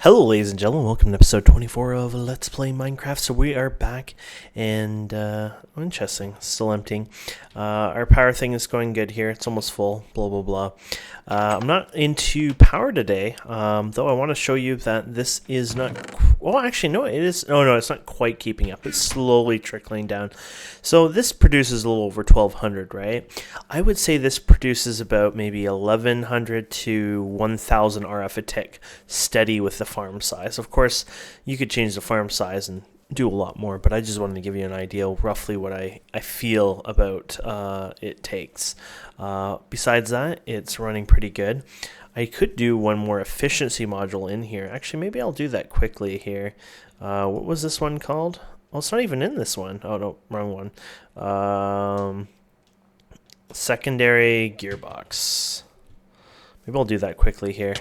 Hello ladies and gentlemen, welcome to episode 24 of Let's Play Minecraft. So we are back, and interesting, still emptying. Our power thing is going good here, it's almost full, blah blah blah. I'm not into power today, though I want to show you that this is not, well actually no, it is, no, it's not quite keeping up, it's slowly trickling down. So this produces a little over 1200, right? I would say this produces about maybe 1100 to 1000 RF a tick, steady with the farm size. Of course, you could change the farm size and do a lot more, but I just wanted to give you an idea of roughly what I feel about it takes. Besides that, it's running pretty good. I could do one more efficiency module in here. Actually, maybe I'll do that quickly here. What was this one called? Well, it's not even in this one. Oh, no, wrong one. Secondary gearbox. Maybe I'll do that quickly here.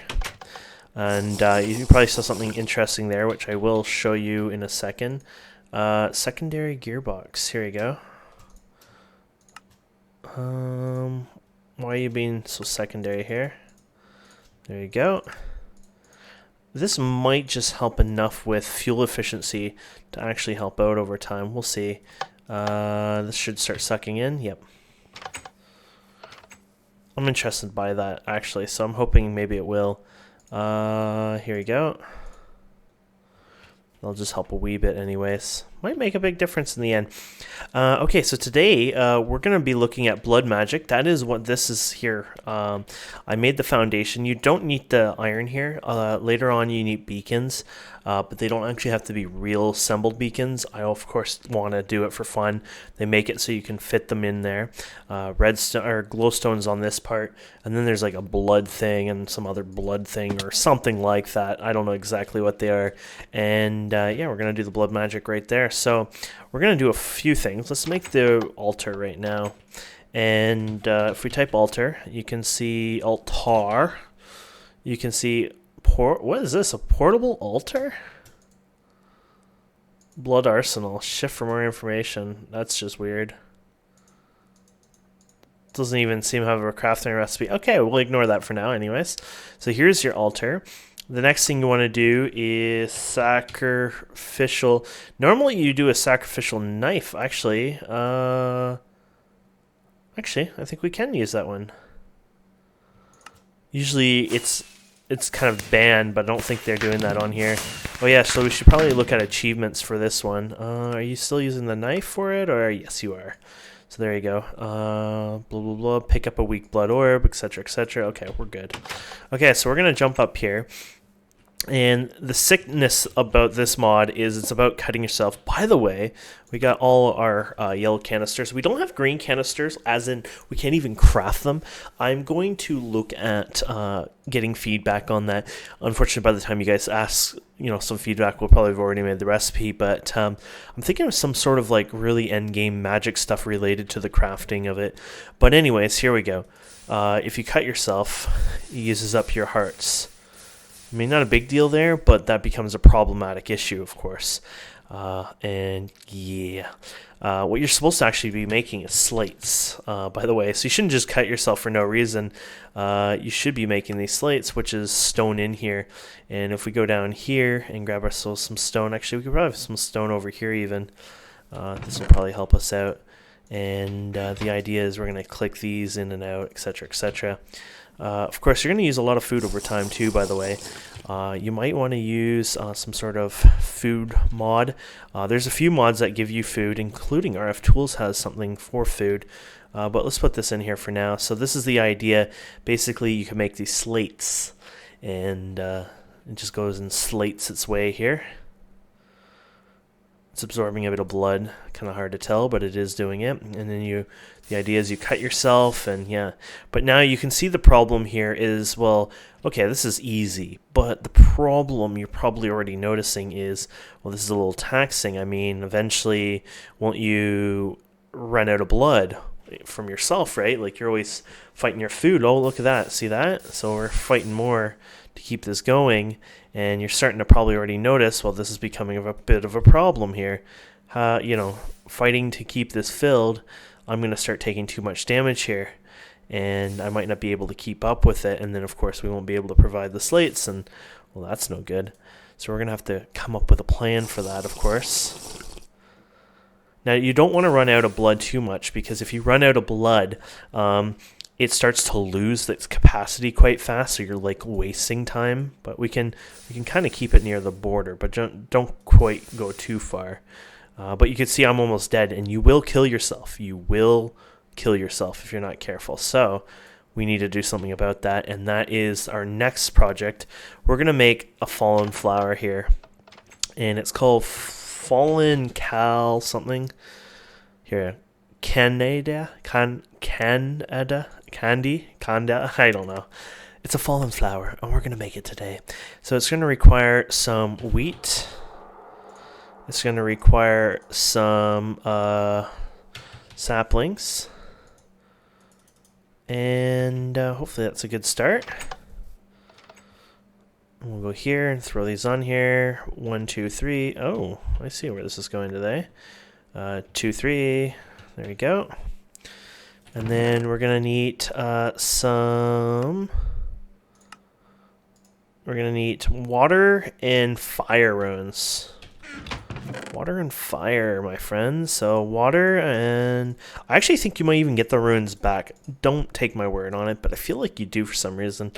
And you probably saw something interesting there, which I will show you in a second. Secondary gearbox. Here we go. Why are you being so secondary here? There you go. This might just help enough with fuel efficiency to actually help out over time. We'll see. This should start sucking in. Yep. I'm interested by that, actually, so I'm hoping maybe it will. Here we go. They'll just help a wee bit anyways. Might make a big difference in the end. Okay, so today we're going to be looking at blood magic. That is what this is here. I made the foundation. You don't need the iron here. Later on you need beacons, but they don't actually have to be real assembled beacons. I of course want to do it for fun. They make it so you can fit them in there. Redstone or glowstones on this part, and then there's like a blood thing and some other blood thing or something like that. I don't know exactly what they are. And yeah, we're going to do the blood magic right there. So we're going to do a few things. Let's make the altar right now. And if we type altar, you can see altar. You can see what is this? A portable altar? Blood arsenal. Shift for more information. That's just weird. Doesn't even seem to have a crafting recipe. Okay, we'll ignore that for now anyways. So here's your altar. The next thing you want to do is sacrificial. Normally you do a sacrificial knife, actually. Actually, I think we can use that one. Usually it's kind of banned, but I don't think they're doing that on here. Oh yeah, so we should probably look at achievements for this one. Are you still using the knife for it? Or yes, you are. So there you go. Blah, blah, blah. Pick up a weak blood orb, etc., etc. Okay, we're good. Okay, so we're going to jump up here. And the sickness about this mod is it's about cutting yourself. By the way, we got all our yellow canisters. We don't have green canisters, as in we can't even craft them. I'm going to look at getting feedback on that. Unfortunately, by the time you guys ask, some feedback, we'll probably have already made the recipe. But I'm thinking of some sort of like really end-game magic stuff related to the crafting of it. But anyways, here we go. If you cut yourself, it uses up your hearts. I mean, not a big deal there, but that becomes a problematic issue, of course. And yeah, what you're supposed to actually be making is slates, by the way. So you shouldn't just cut yourself for no reason. You should be making these slates, which is stone in here. And if we go down here and grab ourselves some stone, actually, we could probably have some stone over here even. This will probably help us out. And the idea is we're going to click these in and out, etc., etc. Of course, you're going to use a lot of food over time too, by the way. You might want to use some sort of food mod. There's a few mods that give you food, including RF Tools has something for food. But let's put this in here for now. So this is the idea. Basically, you can make these slates, and it just goes and slates its way here. It's absorbing a bit of blood, kind of hard to tell, but it is doing it. And then the idea is you cut yourself, and yeah. But now you can see the problem here is, well, okay, this is easy, but the problem you're probably already noticing is, well, this is a little taxing. I mean, eventually, won't you run out of blood from yourself, right? Like, you're always fighting your food. Oh, look at that. See that? So we're fighting more to keep this going, and you're starting to probably already notice, well, this is becoming a bit of a problem here. Fighting to keep this filled, I'm going to start taking too much damage here, and I might not be able to keep up with it, and then of course we won't be able to provide the slates, and Well, that's no good. So we're going to have to come up with a plan for that, of course. Now, you don't want to run out of blood too much, because if you run out of blood, it starts to lose its capacity quite fast, so you're like wasting time. But we can kind of keep it near the border, but don't quite go too far. But you can see I'm almost dead, and you will kill yourself. You will kill yourself if you're not careful. So we need to do something about that, and that is our next project. We're going to make a fallen flower here, and it's called Fallen Cal something. Here, Canada, Canda, I don't know. It's a fallen flower, and we're going to make it today. So it's going to require some wheat. It's going to require some saplings. And hopefully that's a good start. And we'll go here and throw these on here. 1, 2, 3. Oh, I see where this is going today. 2, 3. There we go. And then we're going to need some... We're going to need water and fire runes. Water and fire, my friends. So water, and I actually think you might even get the runes back. Don't take my word on it, but I feel like you do for some reason.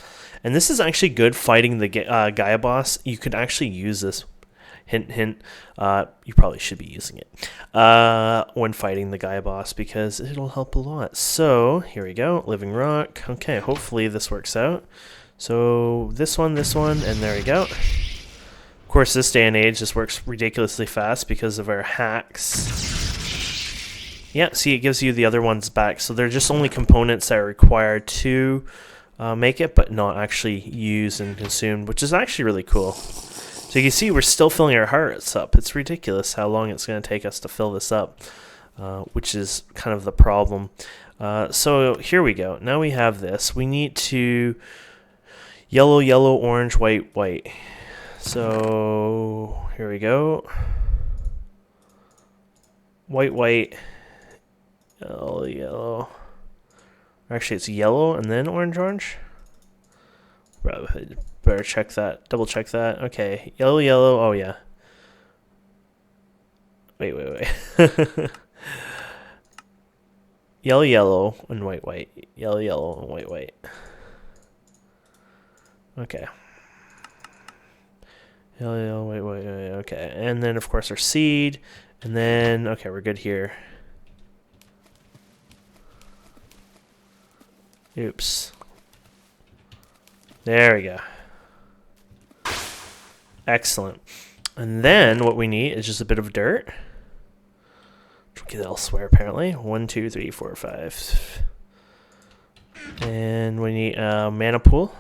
And this is actually good fighting the Gaia boss. You could actually use this. Hint, hint. You probably should be using it when fighting the Gaia boss, because it'll help a lot. So here we go. Living rock. Okay, hopefully this works out. So this one, and there we go. Of course, this day and age, this works ridiculously fast because of our hacks. Yeah, see, it gives you the other ones back. So they're just only components that are required to make it, but not actually used and consumed, which is actually really cool. So you can see we're still filling our hearts up. It's ridiculous how long it's going to take us to fill this up, which is kind of the problem. So here we go. Now we have this. We need to yellow, yellow, orange, white, white. So here we go. White, white, yellow, yellow. Actually, it's yellow and then orange, orange. Better check that. Double check that. Okay, yellow, yellow. Oh yeah. Wait. Yellow, yellow, and white, white. Yellow, yellow, and white, white. Okay. Yellow, white, white, okay. And then, of course, our seed. And then, okay, we're good here. Oops. There we go. Excellent. And then what we need is just a bit of dirt. Which we get elsewhere, apparently. 1, 2, 3, 4, 5. And we need a mana pool.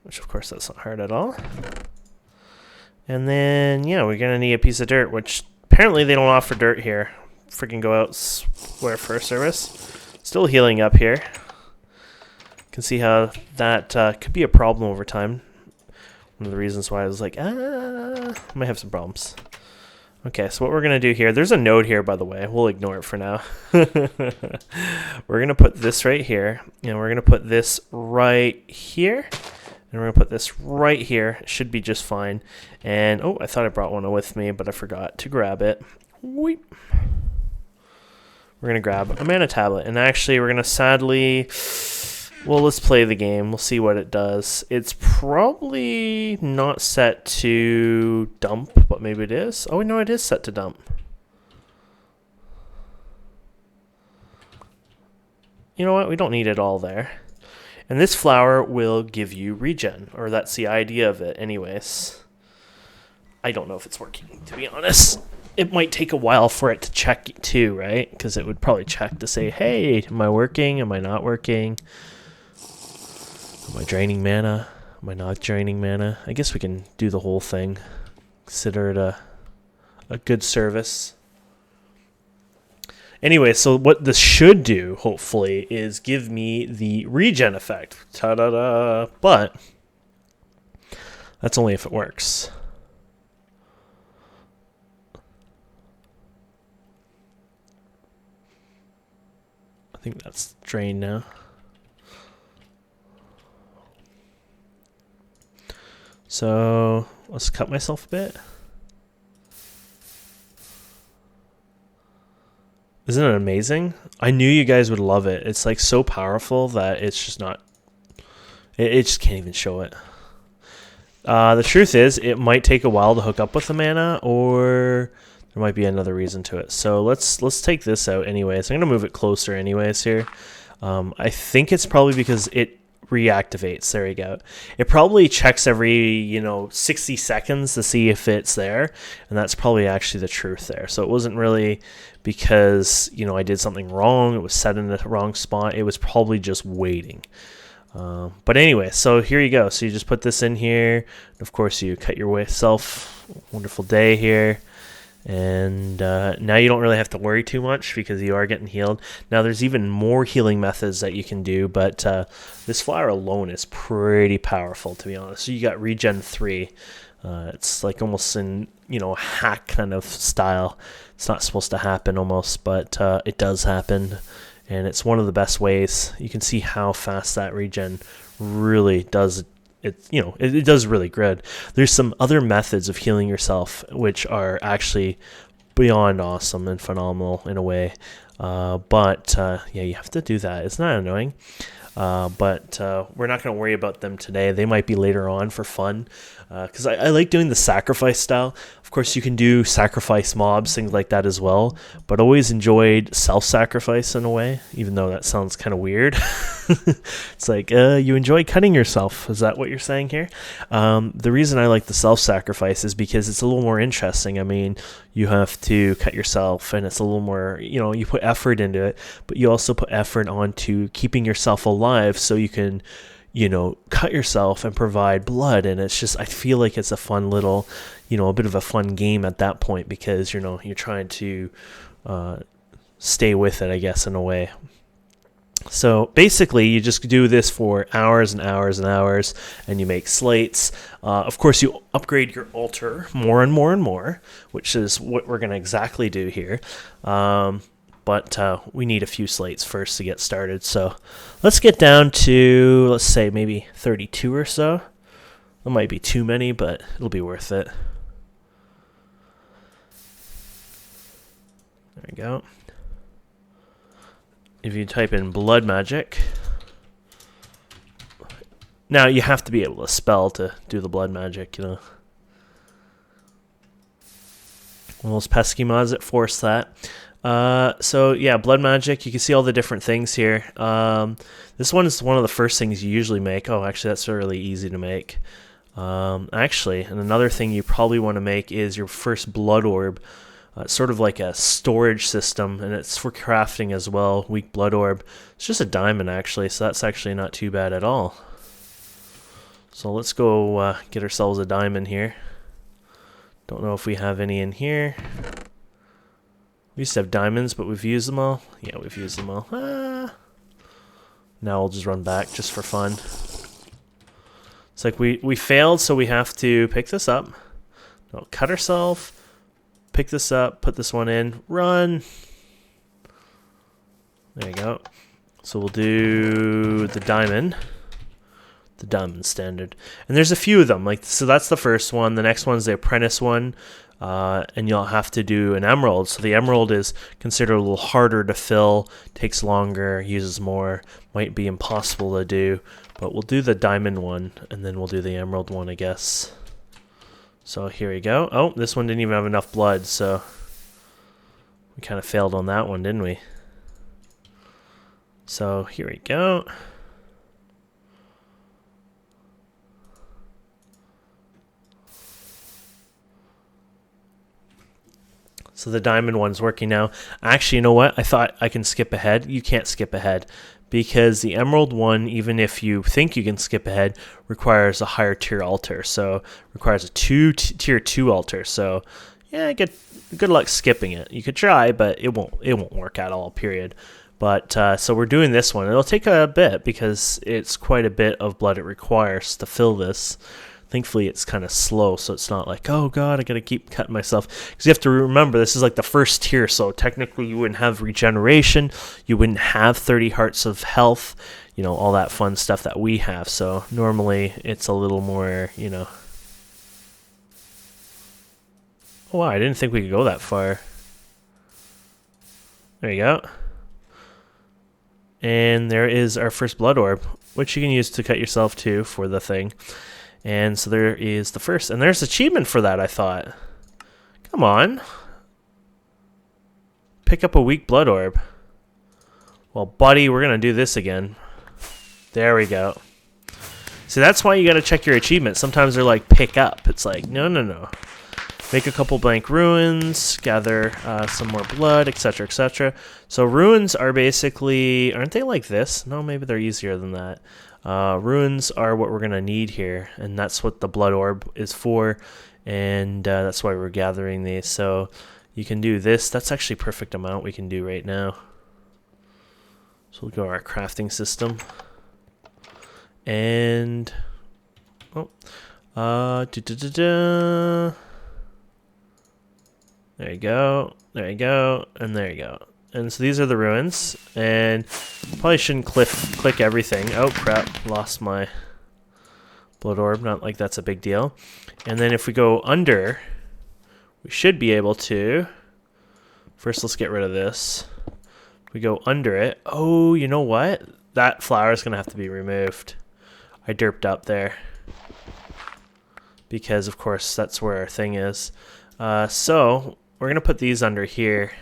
Which, of course, that's not hard at all. And then, yeah, we're going to need a piece of dirt, which apparently they don't offer dirt here. Freaking go elsewhere for service. Still healing up here. You can see how that could be a problem over time. One of the reasons why I was like, I might have some problems. Okay, so what we're going to do here, there's a node here, by the way. We'll ignore it for now. We're going to put this right here, and we're going to put this right here. And we're going to put this right here. It should be just fine. And, oh, I thought I brought one with me, but I forgot to grab it. Weep. We're going to grab a mana tablet. And actually, we're going to sadly... Well, let's play the game. We'll see what it does. It's probably not set to dump, but maybe it is. Oh, no, it is set to dump. You know what? We don't need it all there. And this flower will give you regen, or that's the idea of it anyways. I don't know if it's working, to be honest. It might take a while for it to check too, right? Because it would probably check to say, hey, am I working? Am I not working? Am I draining mana? Am I not draining mana? I guess we can do the whole thing. Consider it a good service. Anyway, so what this should do, hopefully, is give me the regen effect. Ta-da-da! But that's only if it works. I think that's drained now. So let's cut myself a bit. Isn't it amazing? I knew you guys would love it. It's like so powerful that it's just not... It just can't even show it. The truth is, it might take a while to hook up with the mana, or there might be another reason to it. So let's take this out anyways. I'm going to move it closer anyways here. I think it's probably because it reactivates. There we go. It probably checks every 60 seconds to see if it's there, and that's probably actually the truth there. So it wasn't really because I did something wrong, it was set in the wrong spot. It was probably just waiting. But anyway, so here you go. So you just put this in here, and of course you cut yourself. Wonderful day here. And now you don't really have to worry too much because you are getting healed. Now there's even more healing methods that you can do, but this flower alone is pretty powerful, to be honest. So you got regen 3. It's like almost in hack kind of style. It's not supposed to happen almost, but it does happen, and it's one of the best ways. You can see how fast that regen really does. It does really good. There's some other methods of healing yourself which are actually beyond awesome and phenomenal in a way. But you have to do that. It's not annoying. But we're not going to worry about them today. They might be later on for fun. Because I like doing the sacrifice style. Of course, you can do sacrifice mobs, things like that as well. But always enjoyed self-sacrifice in a way, even though that sounds kind of weird. It's like, you enjoy cutting yourself. Is that what you're saying here? The reason I like the self-sacrifice is because it's a little more interesting. I mean, you have to cut yourself, and it's a little more, you put effort into it. But you also put effort onto keeping yourself alive so you can cut yourself and provide blood. And it's just, I feel like it's a fun little, a bit of a fun game at that point, because, you're trying to stay with it, I guess, in a way. So basically, you just do this for hours and hours and hours, and you make slates. Of course, you upgrade your altar more and more and more, which is what we're going to exactly do here. But we need a few slates first to get started. So let's get down to, let's say, maybe 32 or so. That might be too many, but it'll be worth it. There we go. If you type in blood magic. Now, you have to be able to spell to do the blood magic, One of those pesky mods that force that. So yeah, blood magic. You can see all the different things here. This one is one of the first things you usually make. Oh, actually, that's really easy to make. Actually, and another thing you probably want to make is your first blood orb. It's sort of like a storage system, and it's for crafting as well. Weak blood orb. It's just a diamond, actually, so that's actually not too bad at all. So let's go get ourselves a diamond here. Don't know if we have any in here. We used to have diamonds, but we've used them all. Yeah, we've used them all. Now we'll just run back just for fun. It's like we failed, so we have to pick this up. No, cut ourselves. Pick this up, put this one in, run. There you go. So we'll do the diamond standard. And there's a few of them. So that's the first one. The next one's the apprentice one. And you'll have to do an emerald. So the emerald is considered a little harder to fill, takes longer, uses more, might be impossible to do. But we'll do the diamond one, and then we'll do the emerald one, I guess. So here we go. Oh, this one didn't even have enough blood, so we kind of failed on that one, didn't we? So here we go. So the diamond one's working now. Actually, you know what? I thought I can skip ahead. You can't skip ahead, because the emerald one, even if you think you can skip ahead, requires a higher tier altar. So requires a tier 2 altar. So yeah, good luck skipping it. You could try, but it won't work at all, period. But so we're doing this one. It'll take a bit because it's quite a bit of blood it requires to fill this. Thankfully, it's kind of slow, so it's not like, oh god, I gotta keep cutting myself. Because you have to remember, this is like the first tier, so technically you wouldn't have regeneration, you wouldn't have 30 hearts of health, all that fun stuff that we have. So normally it's a little more, Oh, wow, I didn't think we could go that far. There you go. And there is our first blood orb, which you can use to cut yourself too for the thing. And so there is the first. And there's achievement for that, I thought. Come on. Pick up a weak blood orb. Well, buddy, we're going to do this again. There we go. See, that's why you got to check your achievements. Sometimes they're like, pick up. It's like, no, no, no. Make a couple blank ruins, gather some more blood, etc., etc. So ruins are basically, aren't they like this? No, maybe they're easier than that. Ruins are what we're going to need here, and that's what the blood orb is for, and that's why we're gathering these. So you can do this. That's actually perfect amount we can do right now. So we'll go to our crafting system. And, there you go, there you go, and there you go. And so these are the ruins, and probably shouldn't click everything. Oh crap, lost my blood orb, not like that's a big deal. And then if we go under, we should be able to, first let's get rid of this. If we go under it, oh, you know what? That flower is gonna have to be removed. I derped up there. Because of course that's where our thing is. So we're going to put these under here.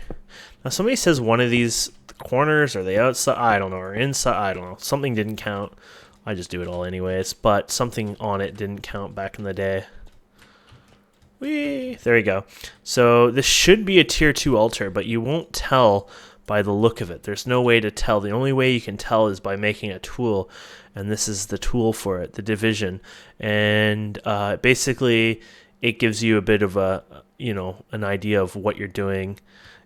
Now somebody says one of these corners, are they outside? I don't know, or inside, I don't know. Something didn't count. I just do it all anyways, but something on it didn't count back in the day. Whee! There you go. So this should be a tier 2 altar, but you won't tell by the look of it. There's no way to tell. The only way you can tell is by making a tool, and this is the tool for it, the division. And basically it gives you a bit of a, an idea of what you're doing.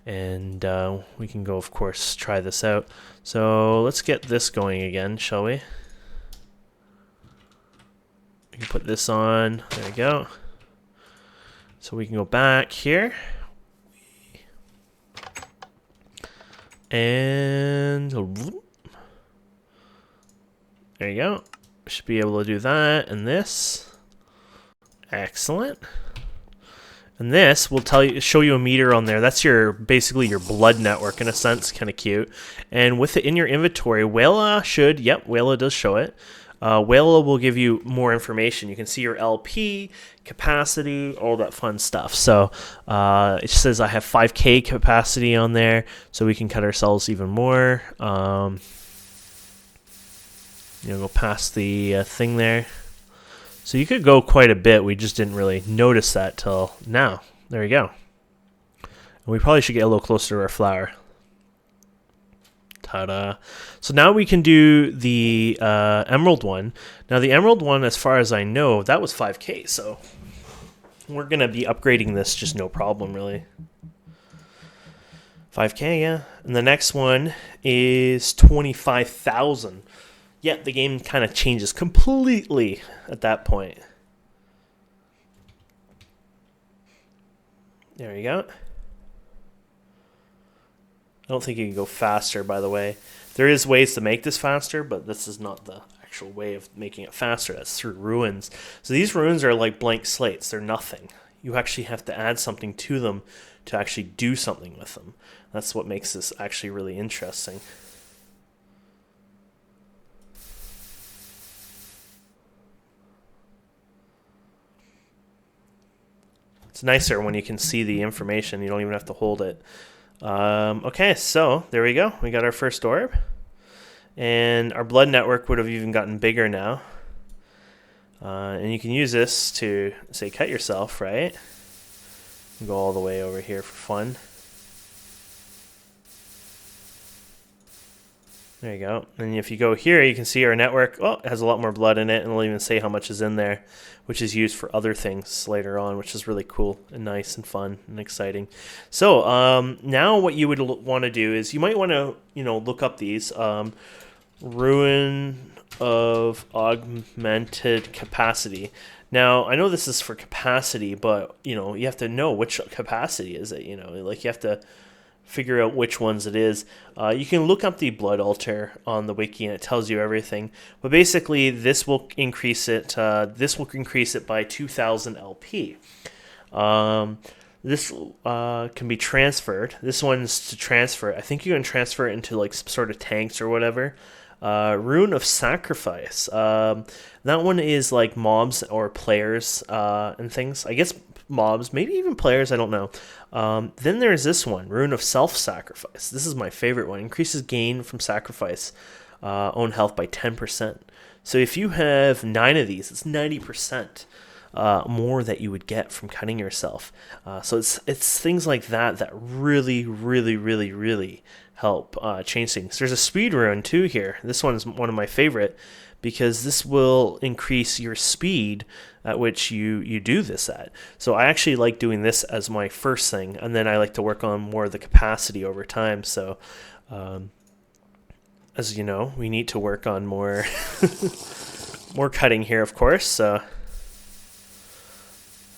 And we can go, of course, try this out. So let's get this going again, shall we? We can put this on. There we go. So we can go back here. And there you go. Should be able to do that and this. Excellent. And this will show you a meter on there. That's basically your blood network in a sense, kind of cute. And with it in your inventory, Wela Wela does show it. Wela will give you more information. You can see your LP, capacity, all that fun stuff. So it says I have 5K capacity on there, so we can cut ourselves even more. Go past the thing there. So you could go quite a bit. We just didn't really notice that till now. There you go. And we probably should get a little closer to our flower. Ta-da. So now we can do the emerald one. Now the emerald one, as far as I know, that was 5K. So we're going to be upgrading this just no problem, really. 5K, yeah. And the next one is 25,000. Yeah, the game kind of changes completely at that point. There you go. I don't think you can go faster, by the way. There is ways to make this faster, but this is not the actual way of making it faster. That's through ruins. So these ruins are like blank slates. They're nothing. You actually have to add something to them to actually do something with them. That's what makes this actually really interesting. It's nicer when you can see the information. You don't even have to hold it. Okay, so there we go. We got our first orb. And our blood network would have even gotten bigger now. And you can use this to, say, cut yourself, right? Go all the way over here for fun. There you go. And if you go here, you can see our network. Oh, it has a lot more blood in it, and it'll even say how much is in there, which is used for other things later on, which is really cool and nice and fun and exciting. So now what you would want to do is you might want to, look up these ruin of augmented capacity. Now, I know this is for capacity, but, you have to know which capacity is it, like you have to figure out which ones it is. You can look up the blood altar on the wiki and it tells you everything. But basically, this will increase it. This will increase it by 2,000 LP. The This can be transferred. This one's to transfer. I think you can transfer it into like some sort of tanks or whatever. Rune of Sacrifice. That one is like mobs or players and things. I guess mobs, maybe even players. I don't know. Then there's this one, Rune of Self-Sacrifice. This is my favorite one. Increases gain from sacrifice, own health by 10%. So if you have 9 of these, it's 90%. More that you would get from cutting yourself. So it's things like that that really, really, really, really help change things. There's a speed rune too here. This one's one of my favorite because this will increase your speed at which you do this at. So I actually like doing this as my first thing, and then I like to work on more of the capacity over time. So as you know, we need to work on more more cutting here, of course. So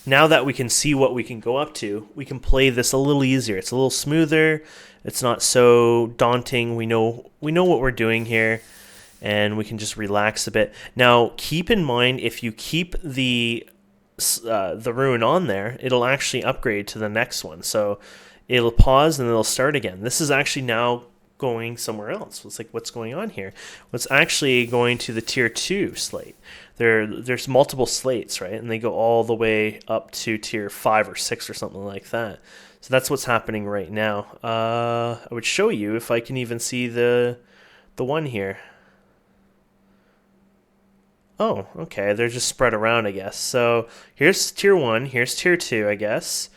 now that we can see what we can go up to, we can play this a little easier. It's a little smoother. It's not so daunting. We know what we're doing here, and we can just relax a bit. Now, keep in mind, if you keep the rune on there, it'll actually upgrade to the next one. So it'll pause and it'll start again. This is actually now going somewhere else. It's like, what's going on here? Well, it's actually going to the tier 2 slate. There's multiple slates, right? And they go all the way up to tier 5 or 6 or something like that. So that's what's happening right now. I would show you if I can even see the one here. Oh, okay. They're just spread around, I guess. So here's tier 1. Here's tier 2, I guess.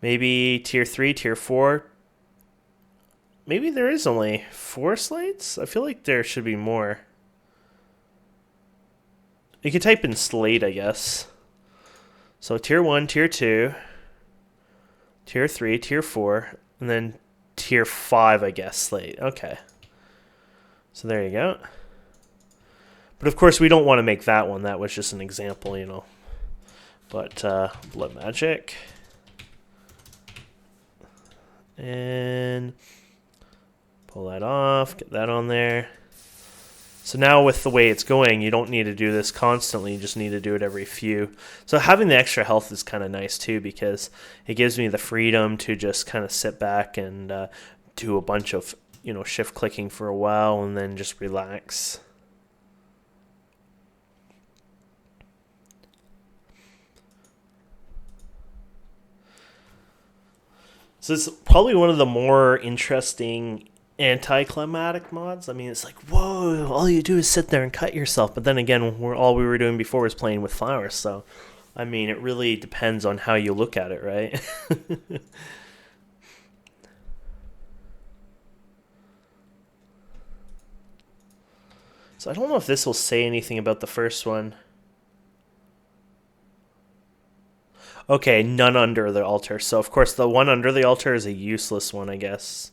Maybe tier 3, tier 4. Maybe there is only 4 slates? I feel like there should be more. You can type in slate, I guess. So tier 1, tier 2, tier 3, tier 4, and then tier 5, I guess, slate. Okay. So there you go. But of course, we don't want to make that one. That was just an example, you know. But blood magic. And pull that off, get that on there. So now with the way it's going, you don't need to do this constantly, you just need to do it every few. So having the extra health is kind of nice too, because it gives me the freedom to just kind of sit back and do a bunch of, you know, shift clicking for a while and then just relax. So it's probably one of the more interesting anticlimactic mods. I mean, it's like, whoa, all you do is sit there and cut yourself. But then again, all we were doing before was playing with flowers. So, I mean, it really depends on how you look at it, right? So I don't know if this will say anything about the first one. Okay, none under the altar. So, of course, the one under the altar is a useless one, I guess.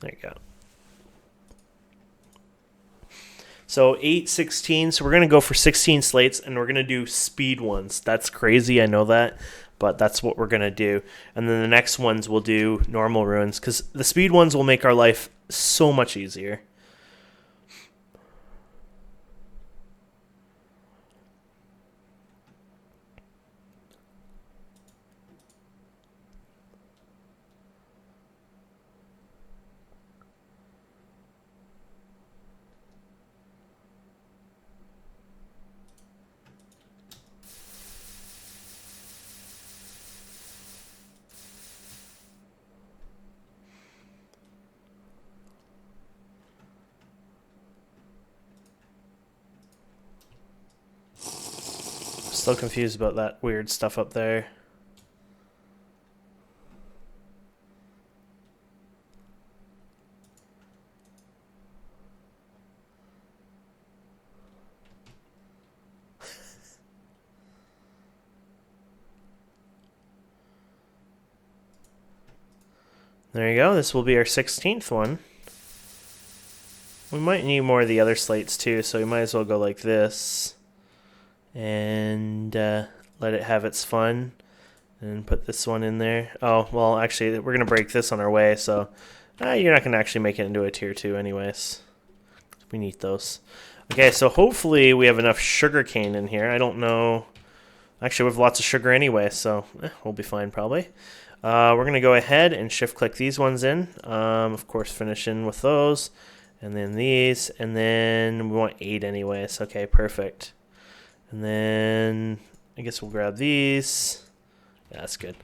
There you go. So 8, 16. So we're going to go for 16 slates, and we're going to do speed ones. That's crazy, I know that, but that's what we're going to do. And then the next ones we'll do normal runes, because the speed ones will make our life so much easier. Still confused about that weird stuff up there. There you go. This will be our 16th one. we might need more of the other slates too, so we might as well go like this and let it have its fun and put this one in there. Oh, well, actually, we're going to break this on our way, so you're not going to actually make it into a tier 2 anyways. We need those. Okay, so hopefully we have enough sugar cane in here. I don't know. Actually, we have lots of sugar anyway, so we'll be fine probably. We're going to go ahead and shift-click these ones in. Of course, finish in with those. And then these. And then we want 8 anyways. Okay, perfect. And then I guess we'll grab these. Yeah, that's good.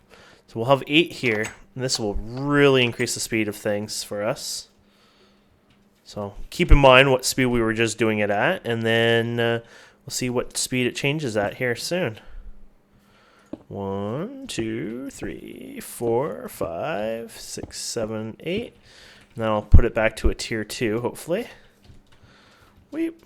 So we'll have 8 here. And this will really increase the speed of things for us. So keep in mind what speed we were just doing it at. And then we'll see what speed it changes at here soon. 1, 2, 3, 4, 5, 6, 7, 8. And then I'll put it back to a tier 2, hopefully. Weep.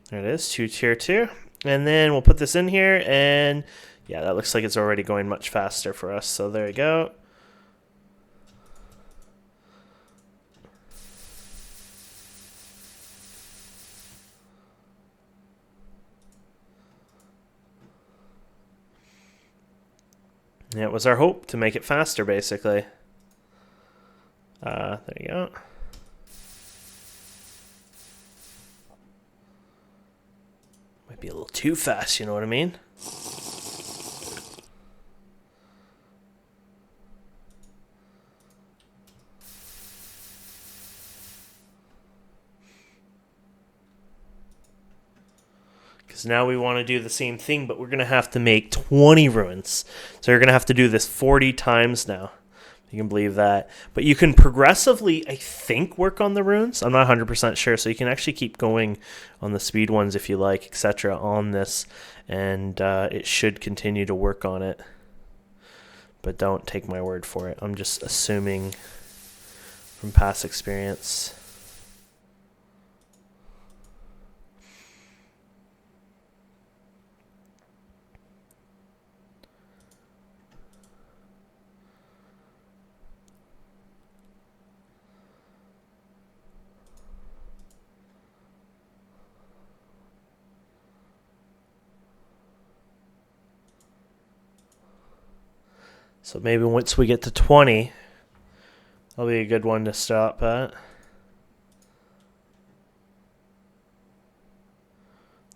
There it is, tier 2. And then we'll put this in here, and yeah, that looks like it's already going much faster for us. So there you go. Yeah, it was our hope to make it faster, basically. There you go. Might be a little too fast, you know what I mean? Because now we want to do the same thing, but we're going to have to make 20 ruins. So you're going to have to do this 40 times now. You can believe that. But you can progressively, I think, work on the runes. I'm not 100% sure. So you can actually keep going on the speed ones if you like, etc. on this. And it should continue to work on it. But don't take my word for it. I'm just assuming from past experience. So maybe once we get to 20, that'll be a good one to stop at.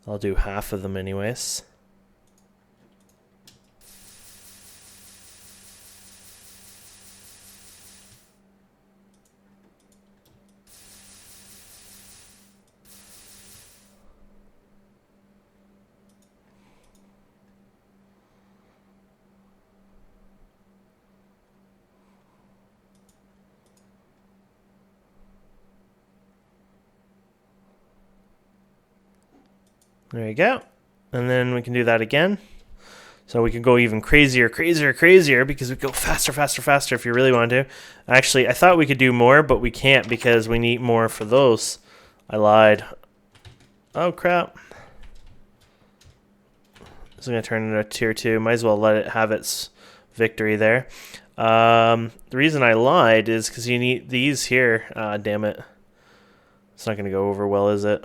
I'll do half of them anyways. There you go. And then we can do that again. So we can go even crazier because we go faster if you really want to. Actually, I thought we could do more, but we can't because we need more for those. I lied. Oh, crap. This is going to turn into a tier 2. Might as well let it have its victory there. The reason I lied is because you need these here. Damn it. It's not going to go over well, is it?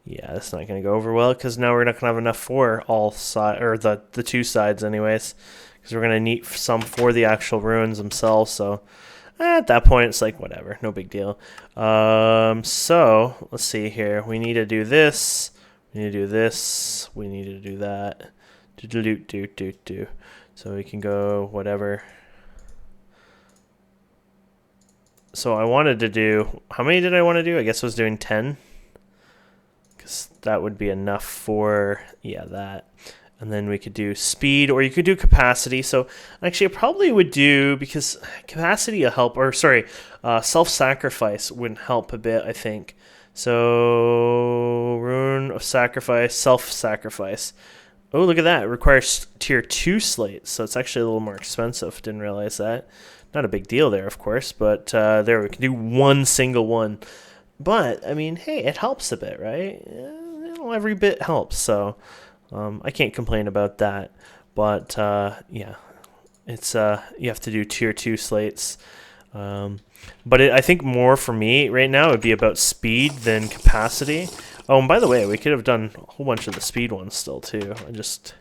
Yeah, that's not going to go over well because now we're not going to have enough for all sides, or the 2 sides anyways, because we're going to need some for the actual ruins themselves. So at that point, it's like whatever, no big deal. So let's see here. We need to do this. We need to do this. We need to do that. Do. So we can go whatever. So I wanted to do, how many did I want to do? I guess I was doing 10. That would be enough for, yeah, that. And then we could do speed, or you could do capacity. So actually I probably would do, because capacity will help, or sorry, self-sacrifice would help a bit, I think. So rune of sacrifice, self-sacrifice. Oh, look at that. It requires tier 2 slates, so it's actually a little more expensive. Didn't realize that. Not a big deal there, of course, but there we can do one single one. But, I mean, hey, it helps a bit, right? Every bit helps, so I can't complain about that. But, yeah, it's you have to do tier 2 slates. But I think more for me right now would be about speed than capacity. Oh, and by the way, we could have done a whole bunch of the speed ones still, too. I just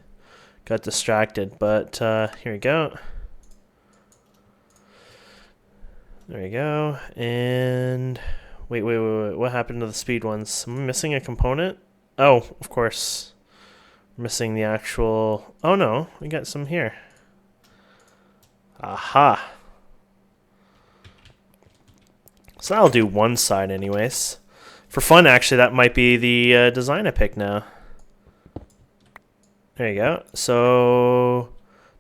got distracted, but here we go. There we go, and wait, what happened to the speed ones? Am I missing a component? Oh, of course. We're missing the actual... Oh no, we got some here. Aha. So that'll do one side anyways. For fun, actually, that might be the design I pick now. There you go. So...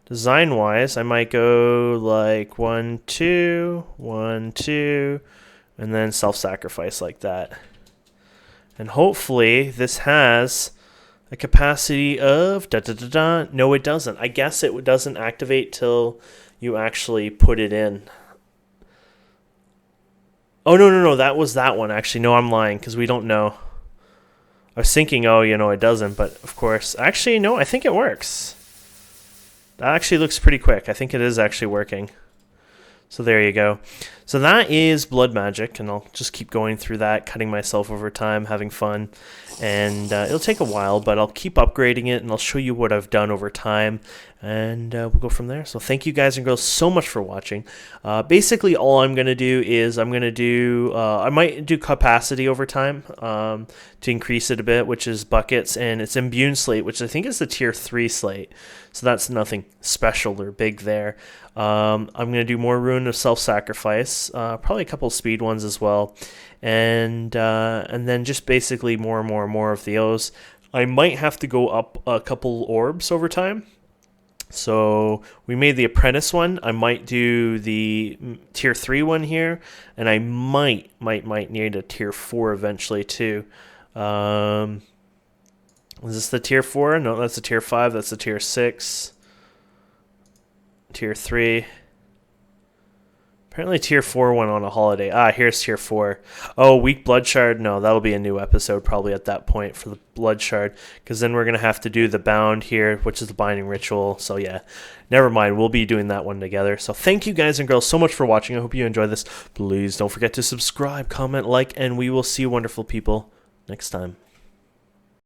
design-wise, I might go like 1, 2, 1, 2, and then self-sacrifice like that. And hopefully this has a capacity of da-da-da-da. No, it doesn't. I guess it doesn't activate till you actually put it in. Oh, no, that was that one, actually. No, I'm lying, because we don't know. I was thinking, oh, it doesn't, but of course. Actually, no, I think it works. That actually looks pretty quick. I think it is actually working. So there you go. So that is Blood Magic, and I'll just keep going through that, cutting myself over time, having fun. And it'll take a while, but I'll keep upgrading it, and I'll show you what I've done over time, and we'll go from there. So thank you guys and girls so much for watching. Basically, all I'm going to do is I might do capacity over time to increase it a bit, which is buckets, and it's Imbune Slate, which I think is the tier 3 slate. So that's nothing special or big there. I'm going to do more Rune of Self-Sacrifice, probably a couple of speed ones as well, and then just basically more and more of those. I might have to go up a couple orbs over time. So we made the Apprentice one. I might do the tier 3 one here, and I might need a tier 4 eventually too. Is this the tier 4? No, that's the tier 5. That's the tier 6. Tier 3. Apparently tier 4 went on a holiday. Ah, here's tier 4. Oh, weak blood shard. No, that'll be a new episode probably at that point for the blood shard, because then we're going to have to do the bound here, which is the binding ritual. So yeah, never mind. We'll be doing that one together. So thank you guys and girls so much for watching. I hope you enjoyed this. Please don't forget to subscribe, comment, like, and we will see you wonderful people next time.